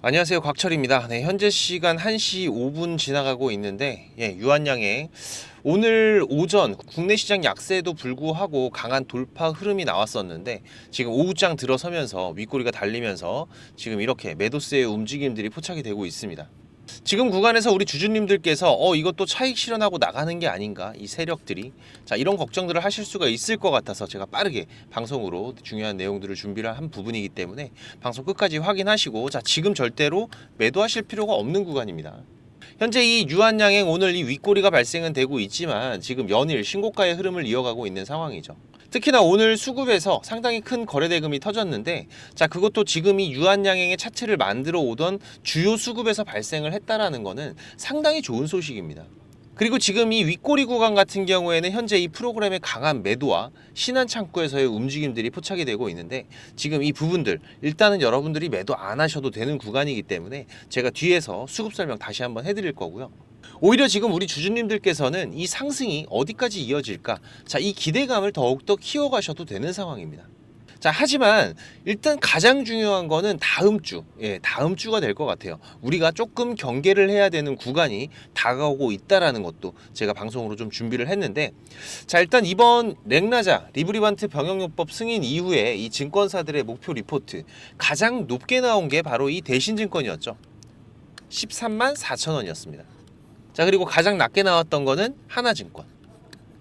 안녕하세요, 곽철입니다. 네, 현재 시간 1시 5분 지나가고 있는데 유한양행 오늘 오전 국내 시장 약세에도 불구하고 강한 돌파 흐름이 나왔었는데 지금 오후장 들어서면서 윗꼬리가 달리면서 지금 이렇게 매도세의 움직임들이 포착이 되고 있습니다. 지금 구간에서 우리 주주님들께서 이것도 차익 실현하고 나가는 게 아닌가, 이 세력들이 이런 걱정들을 하실 수가 있을 것 같아서 제가 빠르게 방송으로 중요한 내용들을 준비를 한 부분이기 때문에 방송 끝까지 확인하시고, 지금 절대로 매도하실 필요가 없는 구간입니다. 현재 이 유한양행 오늘 이 윗꼬리가 발생은 되고 있지만 지금 연일 신고가의 흐름을 이어가고 있는 상황이죠. 특히나 오늘 수급에서 상당히 큰 거래대금이 터졌는데, 그것도 지금 이 유한양행의 차트를 만들어 오던 주요 수급에서 발생을 했다라는 거는 상당히 좋은 소식입니다. 그리고 지금 이 윗꼬리 구간 같은 경우에는 현재 이 프로그램의 강한 매도와 신한 창구에서의 움직임들이 포착이 되고 있는데, 지금 이 부분들 일단은 여러분들이 매도 안 하셔도 되는 구간이기 때문에 제가 뒤에서 수급 설명 다시 한번 해드릴 거고요. 오히려 지금 우리 주주님들께서는 이 상승이 어디까지 이어질까, 이 기대감을 더욱더 키워가셔도 되는 상황입니다. 하지만 일단 가장 중요한 거는 다음 주가 될 것 같아요. 우리가 조금 경계를 해야 되는 구간이 다가오고 있다라는 것도 제가 방송으로 좀 준비를 했는데, 일단 이번 렉나자 리브리반트 병역요법 승인 이후에 이 증권사들의 목표 리포트 가장 높게 나온 게 바로 이 대신증권이었죠. 13만 4천 원이었습니다. 그리고 가장 낮게 나왔던 거는 하나증권,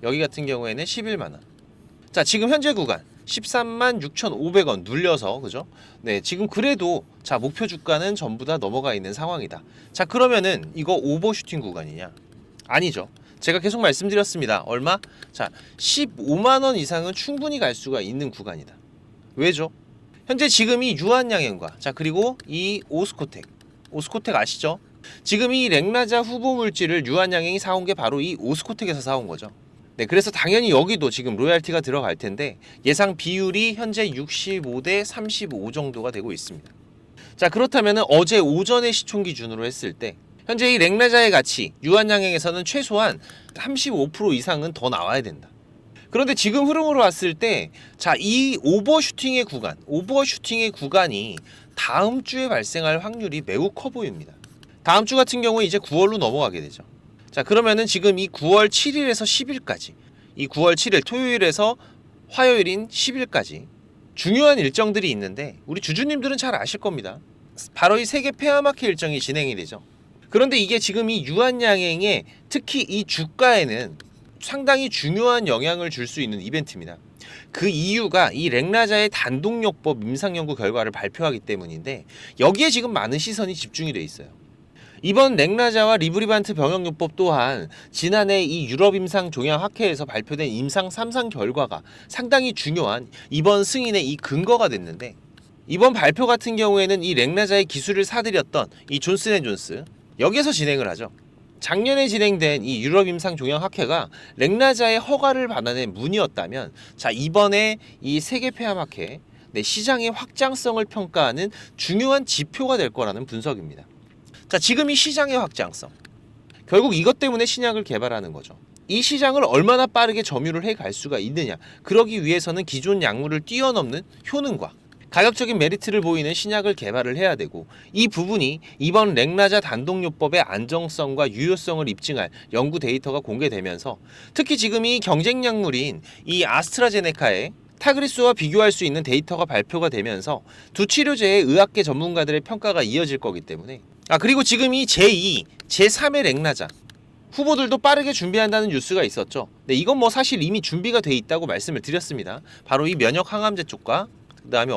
여기 같은 경우에는 11만 원. 지금 현재 구간 13만 6,500원 눌려서, 그죠? 네, 지금 그래도 목표 주가는 전부 다 넘어가 있는 상황이다. 그러면은 이거 오버슈팅 구간이냐? 아니죠. 제가 계속 말씀드렸습니다. 얼마? 15만 원 이상은 충분히 갈 수가 있는 구간이다. 왜죠? 현재 지금 이 유한양행과 그리고 이 오스코텍 아시죠? 지금 이 렉나자 후보 물질을 유한양행이 사온 게 바로 이 오스코텍에서 사온 거죠. 네, 그래서 당연히 여기도 지금 로얄티가 들어갈 텐데 예상 비율이 현재 65대 35 정도가 되고 있습니다. 그렇다면 어제 오전의 시총 기준으로 했을 때 현재 이 렉나자의 가치 유한양행에서는 최소한 35% 이상은 더 나와야 된다. 그런데 지금 흐름으로 봤을 때 이 오버슈팅의 구간이 다음 주에 발생할 확률이 매우 커 보입니다. 다음 주 같은 경우에 이제 9월로 넘어가게 되죠. 그러면은 지금 이 9월 7일에서 10일까지, 이 9월 7일 토요일에서 화요일인 10일까지 중요한 일정들이 있는데 우리 주주님들은 잘 아실 겁니다. 바로 이 세계 페어마켓 일정이 진행이 되죠. 그런데 이게 지금 이 유한양행에 특히 이 주가에는 상당히 중요한 영향을 줄 수 있는 이벤트입니다. 그 이유가 이 렉나자의 단독요법 임상연구 결과를 발표하기 때문인데, 여기에 지금 많은 시선이 집중이 돼 있어요. 이번 렉나자와 리브리반트 병역요법 또한 지난해 이 유럽 임상 종양학회에서 발표된 임상 3상 결과가 상당히 중요한 이번 승인의 이 근거가 됐는데, 이번 발표 같은 경우에는 이 렉나자의 기술을 사들였던 이 존슨앤존스, 여기에서 진행을 하죠. 작년에 진행된 이 유럽 임상 종양학회가 렉나자의 허가를 받아낸 문이었다면, 이번에 이 세계 폐암학회 시장의 확장성을 평가하는 중요한 지표가 될 거라는 분석입니다. 지금 이 시장의 확장성, 결국 이것 때문에 신약을 개발하는 거죠. 이 시장을 얼마나 빠르게 점유를 해갈 수가 있느냐, 그러기 위해서는 기존 약물을 뛰어넘는 효능과 가격적인 메리트를 보이는 신약을 개발을 해야 되고, 이 부분이 이번 렉나자 단독요법의 안정성과 유효성을 입증할 연구 데이터가 공개되면서, 특히 지금 이 경쟁 약물인 이 아스트라제네카의 타그리스와 비교할 수 있는 데이터가 발표가 되면서 두 치료제의 의학계 전문가들의 평가가 이어질 거기 때문에, 그리고 지금 이 제2, 제3의 렉나자 후보들도 빠르게 준비한다는 뉴스가 있었죠. 네, 이건 사실 이미 준비가 돼 있다고 말씀을 드렸습니다. 바로 이 면역 항암제 쪽과 그 다음에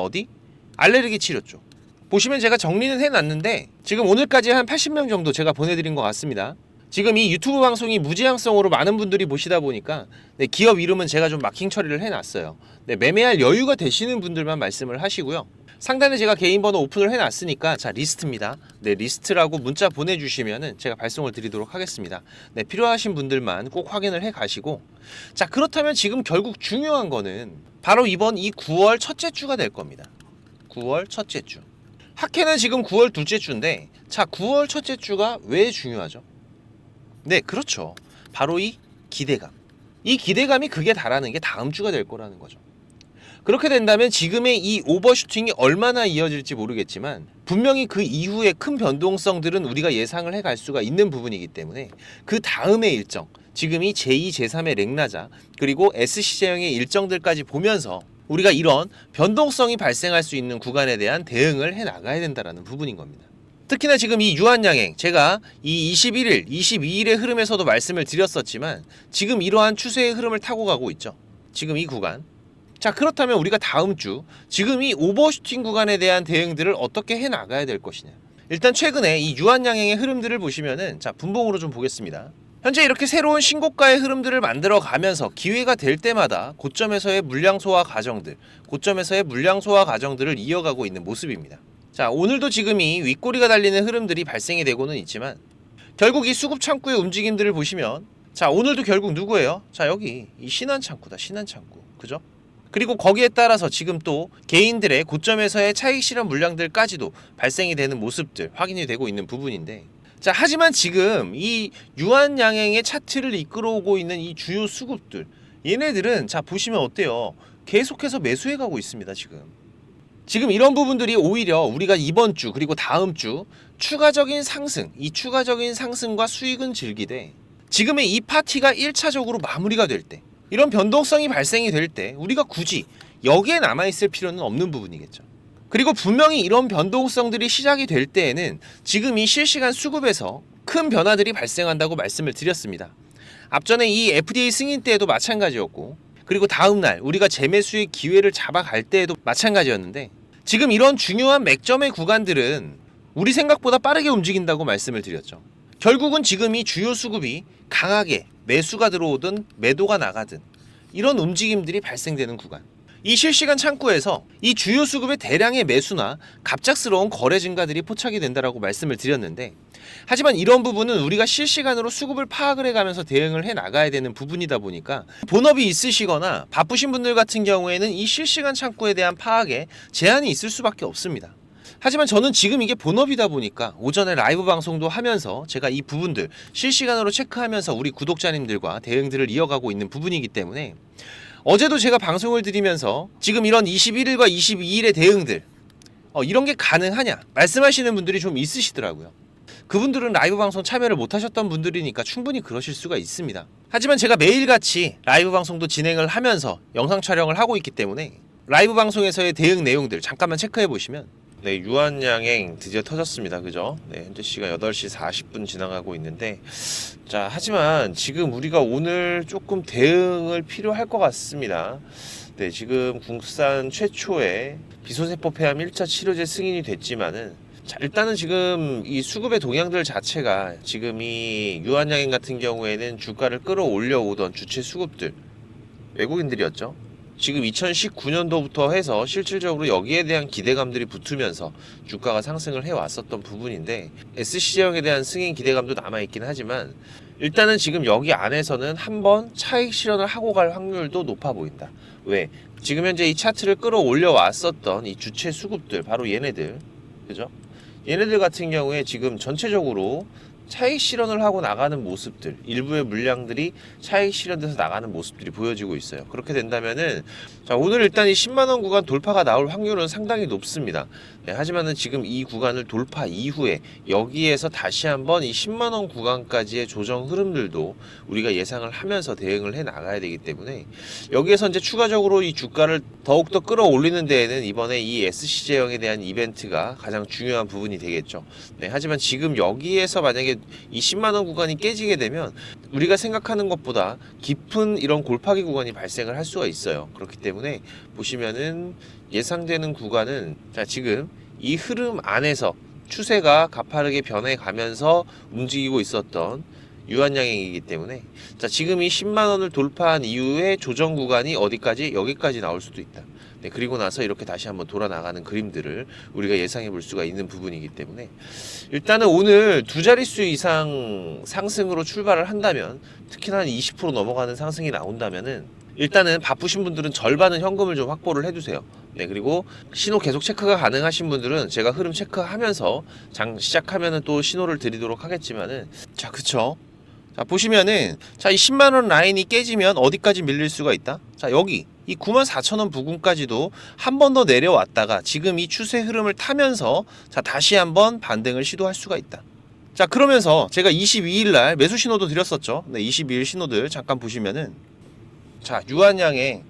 알레르기 치료 쪽. 보시면 제가 정리는 해놨는데 지금 오늘까지 한 80명 정도 제가 보내드린 것 같습니다. 지금 이 유튜브 방송이 무지향성으로 많은 분들이 보시다 보니까 기업 이름은 제가 좀 마킹 처리를 해놨어요. 매매할 여유가 되시는 분들만 말씀을 하시고요. 상단에 제가 개인 번호 오픈을 해놨으니까 리스트입니다. 리스트라고 문자 보내주시면은 제가 발송을 드리도록 하겠습니다. 필요하신 분들만 꼭 확인을 해 가시고, 그렇다면 지금 결국 중요한 거는 바로 이번 이 9월 첫째 주가 될 겁니다. 9월 첫째 주. 학회는 지금 9월 둘째 주인데, 9월 첫째 주가 왜 중요하죠? 네, 그렇죠. 바로 이 기대감. 이 기대감이 극에 달하는 게 다음 주가 될 거라는 거죠. 그렇게 된다면 지금의 이 오버슈팅이 얼마나 이어질지 모르겠지만 분명히 그 이후에 큰 변동성들은 우리가 예상을 해갈 수가 있는 부분이기 때문에 그 다음의 일정, 지금 이 제2, 제3의 렉나자 그리고 SC제형의 일정들까지 보면서 우리가 이런 변동성이 발생할 수 있는 구간에 대한 대응을 해나가야 된다는 부분인 겁니다. 특히나 지금 이 유한양행, 제가 이 21일, 22일의 흐름에서도 말씀을 드렸었지만 지금 이러한 추세의 흐름을 타고 가고 있죠. 지금 이 구간. 자, 그렇다면 우리가 다음 주 지금 이 오버슈팅 구간에 대한 대응들을 어떻게 해나가야 될 것이냐. 일단 최근에 이 유한양행의 흐름들을 보시면은, 자, 분봉으로 좀 보겠습니다. 현재 이렇게 새로운 신고가의 흐름들을 만들어 가면서 기회가 될 때마다 고점에서의 물량 소화 과정들, 고점에서의 물량 소화 과정들을 이어가고 있는 모습입니다. 자, 오늘도 지금 이 윗꼬리가 달리는 흐름들이 발생이 되고는 있지만 결국 이 수급 창구의 움직임들을 보시면, 자, 오늘도 결국 누구예요? 자, 여기 이 신한 창구다. 신한 창구. 그죠? 그리고 거기에 따라서 지금 또 개인들의 고점에서의 차익 실현 물량들까지도 발생이 되는 모습들 확인이 되고 있는 부분인데, 자, 하지만 지금 이 유한양행의 차트를 이끌어오고 있는 이 주요 수급들, 얘네들은 자 보시면 어때요? 계속해서 매수해 가고 있습니다. 지금 이런 부분들이 오히려 우리가 이번 주 그리고 다음 주 추가적인 상승, 이 추가적인 상승과 수익은 즐기되 지금의 이 파티가 1차적으로 마무리가 될 때, 이런 변동성이 발생이 될 때 우리가 굳이 여기에 남아있을 필요는 없는 부분이겠죠. 그리고 분명히 이런 변동성들이 시작이 될 때에는 지금 이 실시간 수급에서 큰 변화들이 발생한다고 말씀을 드렸습니다. 앞전에 이 FDA 승인 때에도 마찬가지였고, 그리고 다음날 우리가 재매수의 기회를 잡아갈 때에도 마찬가지였는데, 지금 이런 중요한 맥점의 구간들은 우리 생각보다 빠르게 움직인다고 말씀을 드렸죠. 결국은 지금 이 주요 수급이 강하게 매수가 들어오든 매도가 나가든 이런 움직임들이 발생되는 구간, 이 실시간 창구에서 이 주요 수급의 대량의 매수나 갑작스러운 거래 증가들이 포착이 된다라고 말씀을 드렸는데, 하지만 이런 부분은 우리가 실시간으로 수급을 파악을 해가면서 대응을 해 나가야 되는 부분이다 보니까 본업이 있으시거나 바쁘신 분들 같은 경우에는 이 실시간 창구에 대한 파악에 제한이 있을 수밖에 없습니다. 하지만 저는 지금 이게 본업이다 보니까 오전에 라이브 방송도 하면서 제가 이 부분들 실시간으로 체크하면서 우리 구독자님들과 대응들을 이어가고 있는 부분이기 때문에, 어제도 제가 방송을 드리면서 지금 이런 21일과 22일의 대응들, 이런 게 가능하냐 말씀하시는 분들이 좀 있으시더라고요. 그분들은 라이브 방송 참여를 못 하셨던 분들이니까 충분히 그러실 수가 있습니다. 하지만 제가 매일같이 라이브 방송도 진행을 하면서 영상 촬영을 하고 있기 때문에 라이브 방송에서의 대응 내용들 잠깐만 체크해 보시면, 네, 유한양행 드디어 터졌습니다. 그죠? 네, 현재 시간 8시 40분 지나가고 있는데, 자, 하지만 지금 우리가 오늘 조금 대응을 필요할 것 같습니다. 네, 지금 국산 최초의 비소세포 폐암 1차 치료제 승인이 됐지만은, 자, 일단은 지금 이 수급의 동향들 자체가 지금 이 유한양행 같은 경우에는 주가를 끌어올려 오던 주체 수급들, 외국인들이었죠. 지금 2019년도부터 해서 실질적으로 여기에 대한 기대감들이 붙으면서 주가가 상승을 해왔었던 부분인데, SC제형에 대한 승인 기대감도 남아있긴 하지만 일단은 지금 여기 안에서는 한번 차익 실현을 하고 갈 확률도 높아 보인다. 왜? 지금 현재 이 차트를 끌어올려 왔었던 이 주체 수급들, 바로 얘네들, 그죠? 얘네들 같은 경우에 지금 전체적으로 차익 실현을 하고 나가는 모습들, 일부의 물량들이 차익 실현돼서 나가는 모습들이 보여지고 있어요. 그렇게 된다면은, 자, 오늘 일단 이 10만원 구간 돌파가 나올 확률은 상당히 높습니다. 네, 하지만은 지금 이 구간을 돌파 이후에 여기에서 다시 한번 이 10만원 구간까지의 조정 흐름들도 우리가 예상을 하면서 대응을 해 나가야 되기 때문에, 여기에서 이제 추가적으로 이 주가를 더욱더 끌어올리는 데에는 이번에 이 SC제형에 대한 이벤트가 가장 중요한 부분이 되겠죠. 네, 하지만 지금 여기에서 만약에 이 10만원 구간이 깨지게 되면 우리가 생각하는 것보다 깊은 이런 골파기 구간이 발생을 할 수가 있어요. 그렇기 때문에 보시면은 예상되는 구간은, 자, 지금 이 흐름 안에서 추세가 가파르게 변해가면서 움직이고 있었던 유한양행이기 때문에, 자, 지금 이 10만원을 돌파한 이후에 조정 구간이 어디까지? 여기까지 나올 수도 있다. 네, 그리고 나서 이렇게 다시 한번 돌아 나가는 그림들을 우리가 예상해 볼 수가 있는 부분이기 때문에, 일단은 오늘 두 자릿수 이상 상승으로 출발을 한다면, 특히나 한 20% 넘어가는 상승이 나온다면은 일단은 바쁘신 분들은 절반은 현금을 좀 확보를 해두세요. 네, 그리고 신호 계속 체크가 가능하신 분들은 제가 흐름 체크하면서 장 시작하면은 또 신호를 드리도록 하겠지만은, 자, 그쵸? 자, 보시면은, 자, 이 10만원 라인이 깨지면 어디까지 밀릴 수가 있다? 자, 여기 이 94,000원 부근까지도 한 번 더 내려왔다가 지금 이 추세 흐름을 타면서 자 다시 한번 반등을 시도할 수가 있다. 자 그러면서 제가 22일 날 매수 신호도 드렸었죠. 네, 22일 신호들 잠깐 보시면은 자 유한양의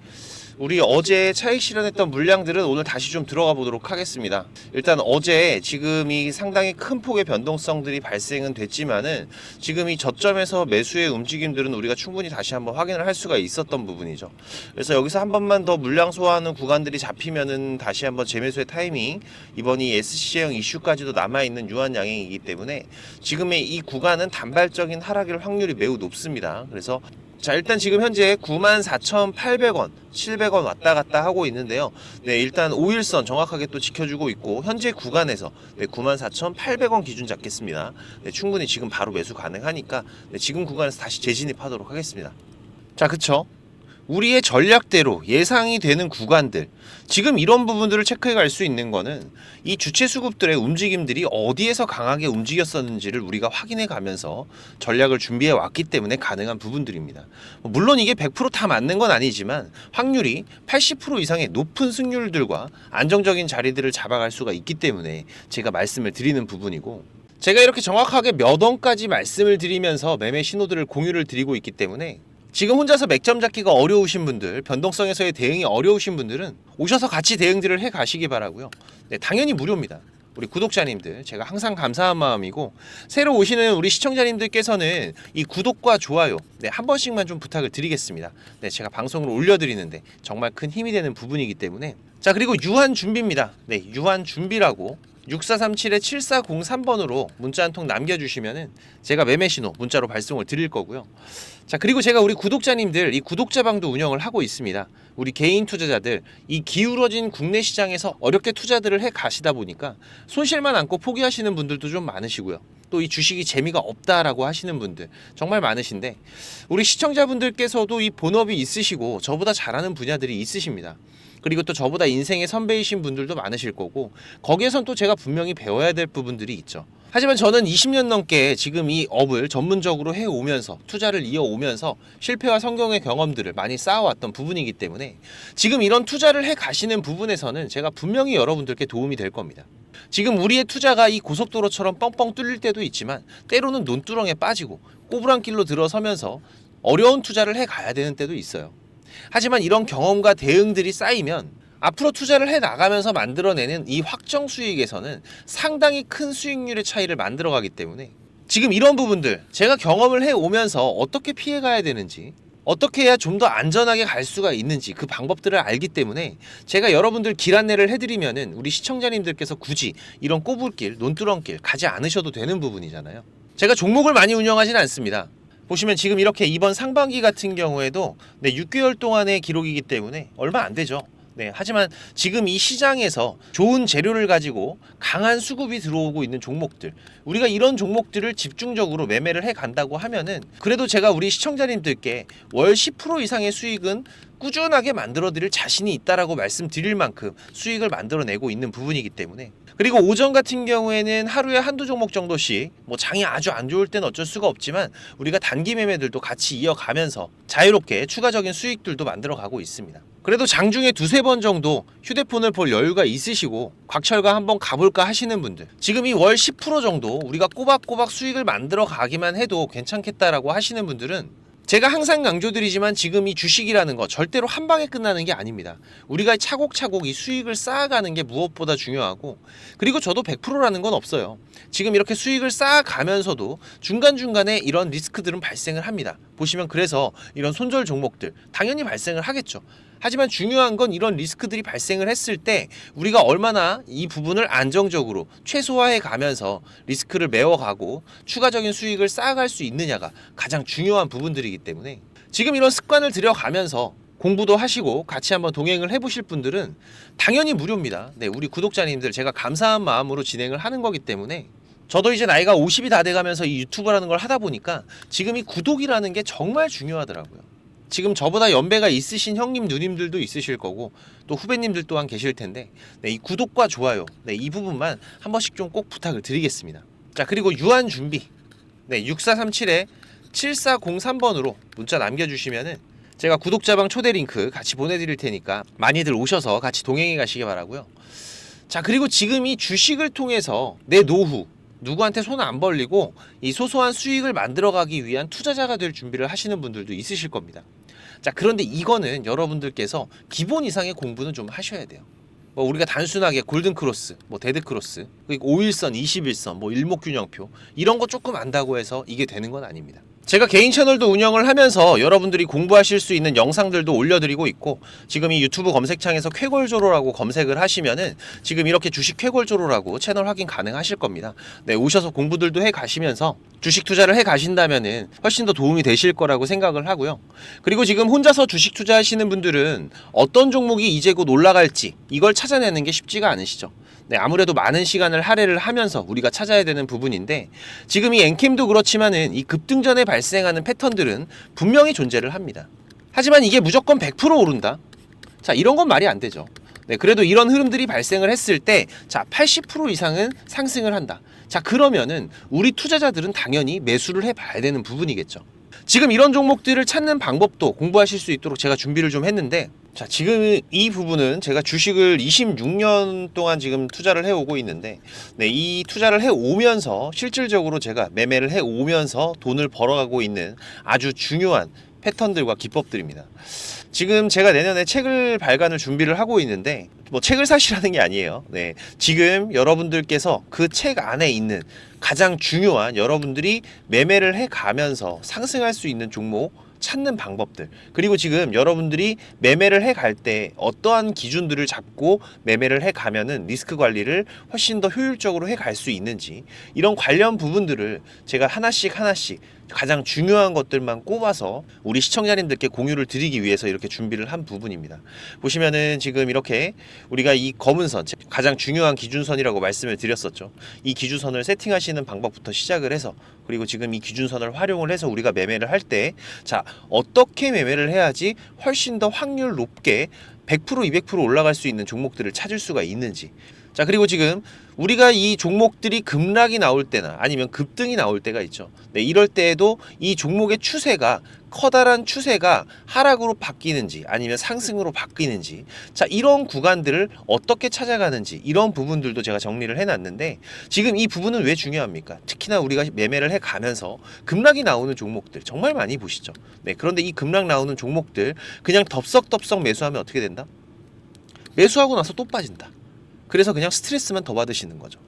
우리 어제 차익 실현했던 물량들은 오늘 다시 좀 들어가 보도록 하겠습니다. 일단 어제 지금 이 상당히 큰 폭의 변동성들이 발생은 됐지만은 지금 이 저점에서 매수의 움직임들은 우리가 충분히 다시 한번 확인을 할 수가 있었던 부분이죠. 그래서 여기서 한 번만 더 물량 소화하는 구간들이 잡히면은 다시 한번 재매수의 타이밍, 이번 이 SC형 이슈까지도 남아있는 유한양행이기 때문에 지금의 이 구간은 단발적인 하락일 확률이 매우 높습니다. 그래서 자 일단 지금 현재 94,800원 700원 왔다 갔다 하고 있는데요. 네 일단 5일선 정확하게 또 지켜주고 있고 현재 구간에서 네, 94,800원 기준 잡겠습니다. 네, 충분히 지금 바로 매수 가능하니까 네, 지금 구간에서 다시 재진입하도록 하겠습니다. 자 그쵸, 우리의 전략대로 예상이 되는 구간들, 지금 이런 부분들을 체크해 갈 수 있는 거는 이 주체 수급들의 움직임들이 어디에서 강하게 움직였었는지를 우리가 확인해 가면서 전략을 준비해 왔기 때문에 가능한 부분들입니다. 물론 이게 100% 다 맞는 건 아니지만 확률이 80% 이상의 높은 승률들과 안정적인 자리들을 잡아갈 수가 있기 때문에 제가 말씀을 드리는 부분이고, 제가 이렇게 정확하게 몇 원까지 말씀을 드리면서 매매 신호들을 공유를 드리고 있기 때문에 지금 혼자서 맥점 잡기가 어려우신 분들, 변동성에서의 대응이 어려우신 분들은 오셔서 같이 대응들을 해 가시기 바라고요. 네, 당연히 무료입니다. 우리 구독자님들 제가 항상 감사한 마음이고, 새로 오시는 우리 시청자님들께서는 이 구독과 좋아요 네, 한 번씩만 좀 부탁을 드리겠습니다. 네, 제가 방송을 올려드리는데 정말 큰 힘이 되는 부분이기 때문에. 자 그리고 유한 준비입니다. 네, 유한 준비라고 6437-7403번으로 문자 한 통 남겨주시면은 제가 매매 신호 문자로 발송을 드릴 거고요. 자 그리고 제가 우리 구독자님들 이 구독자방도 운영을 하고 있습니다. 우리 개인 투자자들 이 기울어진 국내 시장에서 어렵게 투자들을 해 가시다 보니까 손실만 안고 포기하시는 분들도 좀 많으시고요. 또 이 주식이 재미가 없다라고 하시는 분들 정말 많으신데, 우리 시청자분들께서도 이 본업이 있으시고 저보다 잘하는 분야들이 있으십니다. 그리고 또 저보다 인생의 선배이신 분들도 많으실 거고, 거기에선 또 제가 분명히 배워야 될 부분들이 있죠. 하지만 저는 20년 넘게 지금 이 업을 전문적으로 해오면서 투자를 이어오면서 실패와 성공의 경험들을 많이 쌓아왔던 부분이기 때문에 지금 이런 투자를 해 가시는 부분에서는 제가 분명히 여러분들께 도움이 될 겁니다. 지금 우리의 투자가 이 고속도로처럼 뻥뻥 뚫릴 때도 있지만 때로는 논두렁에 빠지고 꼬부랑 길로 들어서면서 어려운 투자를 해 가야 되는 때도 있어요. 하지만 이런 경험과 대응들이 쌓이면 앞으로 투자를 해 나가면서 만들어내는 이 확정 수익에서는 상당히 큰 수익률의 차이를 만들어가기 때문에 지금 이런 부분들 제가 경험을 해 오면서 어떻게 피해 가야 되는지, 어떻게 해야 좀 더 안전하게 갈 수가 있는지 그 방법들을 알기 때문에 제가 여러분들 길 안내를 해드리면은 우리 시청자님들께서 굳이 이런 꼬불길, 논두렁길 가지 않으셔도 되는 부분이잖아요. 제가 종목을 많이 운영하진 않습니다. 보시면 지금 이렇게 이번 상반기 같은 경우에도 네, 6개월 동안의 기록이기 때문에 얼마 안 되죠. 네, 하지만 지금 이 시장에서 좋은 재료를 가지고 강한 수급이 들어오고 있는 종목들, 우리가 이런 종목들을 집중적으로 매매를 해 간다고 하면은 그래도 제가 우리 시청자님들께 월 10% 이상의 수익은 꾸준하게 만들어 드릴 자신이 있다라고 말씀드릴 만큼 수익을 만들어내고 있는 부분이기 때문에. 그리고 오전 같은 경우에는 하루에 한두 종목 정도씩 뭐 장이 아주 안 좋을 때는 어쩔 수가 없지만 우리가 단기 매매들도 같이 이어가면서 자유롭게 추가적인 수익들도 만들어 가고 있습니다. 그래도 장중에 두세 번 정도 휴대폰을 볼 여유가 있으시고 곽철가 한번 가볼까 하시는 분들, 지금 이 월 10% 정도 우리가 꼬박꼬박 수익을 만들어 가기만 해도 괜찮겠다라고 하시는 분들은 제가 항상 강조드리지만 지금 이 주식이라는 거 절대로 한 방에 끝나는 게 아닙니다. 우리가 차곡차곡 이 수익을 쌓아가는 게 무엇보다 중요하고, 그리고 저도 100%라는 건 없어요. 지금 이렇게 수익을 쌓아가면서도 중간중간에 이런 리스크들은 발생을 합니다. 보시면 그래서 이런 손절 종목들 당연히 발생을 하겠죠. 하지만 중요한 건 이런 리스크들이 발생을 했을 때 우리가 얼마나 이 부분을 안정적으로 최소화해 가면서 리스크를 메워가고 추가적인 수익을 쌓아갈 수 있느냐가 가장 중요한 부분들이기 때문에 지금 이런 습관을 들여가면서 공부도 하시고 같이 한번 동행을 해보실 분들은 당연히 무료입니다. 네, 우리 구독자님들 제가 감사한 마음으로 진행을 하는 거기 때문에 저도 이제 나이가 50이 다 돼가면서 이 유튜브라는 걸 하다 보니까 지금 이 구독이라는 게 정말 중요하더라고요. 지금 저보다 연배가 있으신 형님 누님들도 있으실 거고 또 후배님들 또한 계실 텐데 네, 이 구독과 좋아요 네, 이 부분만 한 번씩 좀 꼭 부탁을 드리겠습니다. 자 그리고 유한 준비 네, 6437-7403번으로 문자 남겨주시면은 제가 구독자방 초대 링크 같이 보내드릴 테니까 많이들 오셔서 같이 동행해 가시기 바라고요. 자, 그리고 지금 이 주식을 통해서 내 노후 누구한테 손 안 벌리고 이 소소한 수익을 만들어가기 위한 투자자가 될 준비를 하시는 분들도 있으실 겁니다. 자, 그런데 이거는 여러분들께서 기본 이상의 공부는 좀 하셔야 돼요. 뭐 우리가 단순하게 골든크로스, 뭐 데드크로스, 그리고 5일선, 21선, 뭐 일목균형표 이런 거 조금 안다고 해서 이게 되는 건 아닙니다. 제가 개인 채널도 운영을 하면서 여러분들이 공부하실 수 있는 영상들도 올려드리고 있고, 지금 이 유튜브 검색창에서 쾌골조로라고 검색을 하시면은 지금 이렇게 주식 쾌골조로라고 채널 확인 가능하실 겁니다. 네, 오셔서 공부들도 해 가시면서 주식 투자를 해 가신다면은 훨씬 더 도움이 되실 거라고 생각을 하고요. 그리고 지금 혼자서 주식 투자하시는 분들은 어떤 종목이 이제 곧 올라갈지 이걸 찾아내는 게 쉽지가 않으시죠. 네, 아무래도 많은 시간을 할애를 하면서 우리가 찾아야 되는 부분인데, 지금 이 엔캠도 그렇지만은 이 급등전에 발생하는 패턴들은 분명히 존재를 합니다. 하지만 이게 무조건 100% 오른다? 자, 이런 건 말이 안 되죠. 네, 그래도 이런 흐름들이 발생을 했을 때, 자, 80% 이상은 상승을 한다. 자, 그러면은 우리 투자자들은 당연히 매수를 해봐야 되는 부분이겠죠. 지금 이런 종목들을 찾는 방법도 공부하실 수 있도록 제가 준비를 좀 했는데, 자, 지금 이 부분은 제가 주식을 26년 동안 지금 투자를 해오고 있는데, 네, 이 투자를 해오면서 실질적으로 제가 매매를 해오면서 돈을 벌어가고 있는 아주 중요한 패턴들과 기법들입니다. 지금 제가 내년에 책을 발간을 준비를 하고 있는데, 뭐 책을 사시라는 게 아니에요. 네, 지금 여러분들께서 그 책 안에 있는 가장 중요한 여러분들이 매매를 해가면서 상승할 수 있는 종목 찾는 방법들, 그리고 지금 여러분들이 매매를 해갈 때 어떠한 기준들을 잡고 매매를 해가면은 리스크 관리를 훨씬 더 효율적으로 해갈 수 있는지, 이런 관련 부분들을 제가 하나씩 가장 중요한 것들만 꼽아서 우리 시청자님들께 공유를 드리기 위해서 이렇게 준비를 한 부분입니다. 보시면은 지금 이렇게 우리가 이 검은 선, 가장 중요한 기준선이라고 말씀을 드렸었죠. 이 기준선을 세팅하시는 방법부터 시작을 해서, 그리고 지금 이 기준선을 활용을 해서 우리가 매매를 할 때, 자, 어떻게 매매를 해야지 훨씬 더 확률 높게 100% 200% 올라갈 수 있는 종목들을 찾을 수가 있는지. 자, 그리고 지금 우리가 이 종목들이 급락이 나올 때나 아니면 급등이 나올 때가 있죠. 네, 이럴 때에도 이 종목의 추세가, 커다란 추세가 하락으로 바뀌는지 아니면 상승으로 바뀌는지, 자, 이런 구간들을 어떻게 찾아가는지, 이런 부분들도 제가 정리를 해놨는데, 지금 이 부분은 왜 중요합니까? 특히나 우리가 매매를 해가면서 급락이 나오는 종목들 정말 많이 보시죠. 네, 그런데 이 급락 나오는 종목들 그냥 덥석덥석 매수하면 어떻게 된다? 매수하고 나서 또 빠진다. 그래서 그냥 스트레스만 더 받으시는 거죠.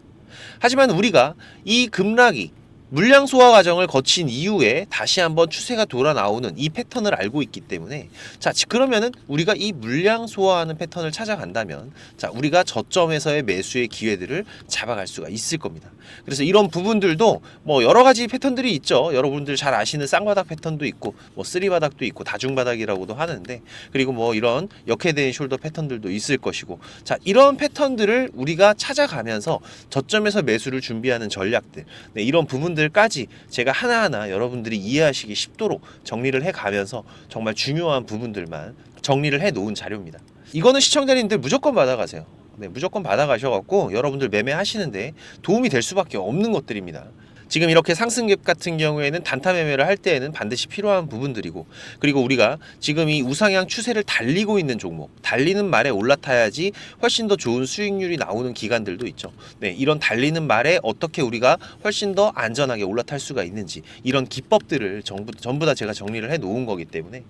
하지만 우리가 이 급락이 물량 소화 과정을 거친 이후에 다시 한번 추세가 돌아 나오는 이 패턴을 알고 있기 때문에, 자, 그러면은 우리가 이 물량 소화하는 패턴을 찾아간다면, 자, 우리가 저점에서의 매수의 기회들을 잡아갈 수가 있을 겁니다. 그래서 이런 부분들도 뭐 여러 가지 패턴들이 있죠. 여러분들 잘 아시는 쌍바닥 패턴도 있고, 뭐 쓰리바닥도 있고, 다중바닥이라고도 하는데, 그리고 뭐 이런 역헤드앤 숄더 패턴들도 있을 것이고, 자, 이런 패턴들을 우리가 찾아가면서 저점에서 매수를 준비하는 전략들, 네, 이런 부분들까지 제가 하나하나 여러분들이 이해하시기 쉽도록 정리를 해가면서 정말 중요한 부분들만 정리를 해 놓은 자료입니다. 이거는 시청자님들 무조건 받아가세요. 네, 무조건 받아가셔갖고 여러분들 매매하시는데 도움이 될 수밖에 없는 것들입니다. 지금 이렇게 상승갭 같은 경우에는 단타 매매를 할 때에는 반드시 필요한 부분들이고, 그리고 우리가 지금 이 우상향 추세를 달리고 있는 종목, 달리는 말에 올라타야지 훨씬 더 좋은 수익률이 나오는 기간들도 있죠. 네, 이런 달리는 말에 어떻게 우리가 훨씬 더 안전하게 올라탈 수가 있는지, 이런 기법들을 전부 다 제가 정리를 해 놓은 거기 때문에.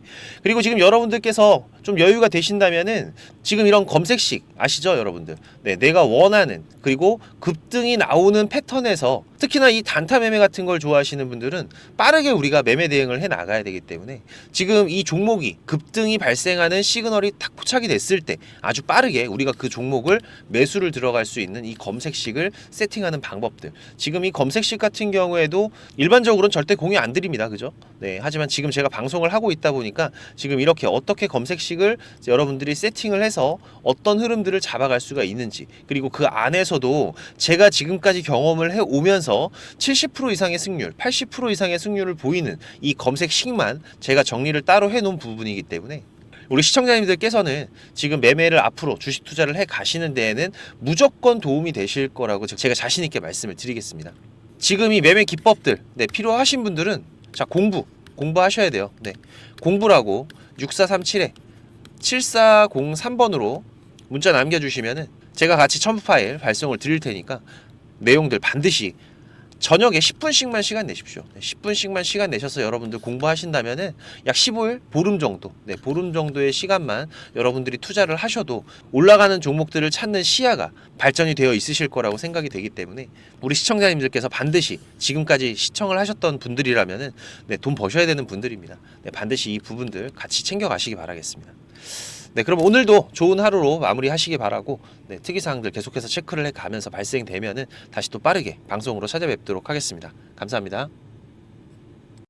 그리고 지금 여러분들께서 좀 여유가 되신다면은 지금 이런 검색식 아시죠, 여러분들? 네, 내가 원하는, 그리고 급등이 나오는 패턴에서, 특히나 이 단타 매매 같은 걸 좋아하시는 분들은 빠르게 우리가 매매 대응을 해 나가야 되기 때문에, 지금 이 종목이 급등이 발생하는 시그널이 딱 포착이 됐을 때 아주 빠르게 우리가 그 종목을 매수를 들어갈 수 있는 이 검색식을 세팅하는 방법들, 지금 이 검색식 같은 경우에도 일반적으로는 절대 공유 안 드립니다. 그죠? 네, 하지만 지금 제가 방송을 하고 있다 보니까 지금 이렇게 어떻게 검색식을 여러분들이 세팅을 해서 어떤 흐름들을 잡아갈 수가 있는지, 그리고 그 안에서도 제가 지금까지 경험을 해 오면서 70% 이상의 승률, 80% 이상의 승률을 보이는 이 검색식만 제가 정리를 따로 해놓은 부분이기 때문에, 우리 시청자님들께서는 지금 매매를 앞으로 주식 투자를 해 가시는 데에는 무조건 도움이 되실 거라고 제가 자신 있게 말씀을 드리겠습니다. 지금 이 매매 기법들, 네, 필요하신 분들은 자, 공부하셔야 돼요. 네, 공부라고 6437에 7403번으로 문자 남겨주시면은 제가 같이 첨부 파일 발송을 드릴 테니까 내용들 반드시 저녁에 10분씩만 시간 내십시오. 10분씩만 시간 내셔서 여러분들 공부하신다면은 약 15일, 보름 정도, 보름 정도의 시간만 여러분들이 투자를 하셔도 올라가는 종목들을 찾는 시야가 발전이 되어 있으실 거라고 생각이 되기 때문에 우리 시청자님들께서 반드시 지금까지 시청을 하셨던 분들이라면은 돈 버셔야 되는 분들입니다. 반드시 이 부분들 같이 챙겨가시기 바라겠습니다. 그럼 오늘도 좋은 하루로 마무리하시기 바라고 특이사항들 계속해서 체크를 해가면서 발생되면은 다시 또 빠르게 방송으로 찾아뵙도록 하겠습니다. 감사합니다.